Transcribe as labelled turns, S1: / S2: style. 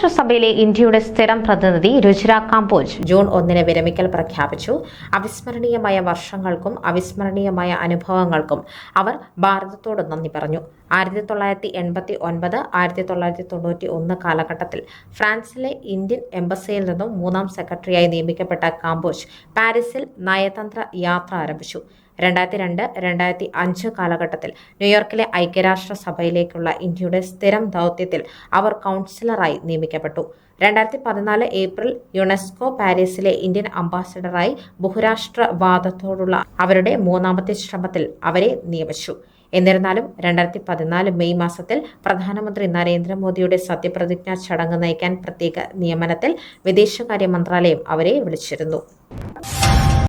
S1: ഐക്യരാഷ്ട്രസഭയിലെ ഇന്ത്യയുടെ സ്ഥിരം പ്രതിനിധി രുചിര കാംബോജ് ജൂൺ 1 വിരമിക്കൽ പ്രഖ്യാപിച്ചു. അവിസ്മരണീയമായ വർഷങ്ങൾക്കും അവിസ്മരണീയമായ അനുഭവങ്ങൾക്കും അവർ ഭാരതത്തോട് നന്ദി പറഞ്ഞു. 1989, 1991 കാലഘട്ടത്തിൽ ഫ്രാൻസിലെ ഇന്ത്യൻ എംബസിയിൽ നിന്നും 3ാം സെക്രട്ടറിയായി നിയമിക്കപ്പെട്ട കാംബോജ് പാരീസിൽ നയതന്ത്ര യാത്ര ആരംഭിച്ചു. 2002, 2005 കാലഘട്ടത്തിൽ ന്യൂയോർക്കിലെ ഐക്യരാഷ്ട്രസഭയിലേക്കുള്ള ഇന്ത്യയുടെ സ്ഥിരം ദൗത്യത്തിൽ അവർ കൗൺസിലറായി നിയമിക്കപ്പെട്ടു. 2014 ഏപ്രിൽ യുനെസ്കോ പാരീസിലെ ഇന്ത്യൻ അംബാസഡറായി ബഹുരാഷ്ട്രവാദത്തോടുള്ള അവരുടെ 3ാമത്തെ ശ്രമത്തിൽ അവരെ നിയമിച്ചു. എന്നിരുന്നാലും 2014 മെയ് മാസത്തിൽ പ്രധാനമന്ത്രി നരേന്ദ്രമോദിയുടെ സത്യപ്രതിജ്ഞാ ചടങ്ങ് നയിക്കാൻ പ്രത്യേക നിയമനത്തിൽ വിദേശകാര്യ മന്ത്രാലയം അവരെ വിളിച്ചിരുന്നു.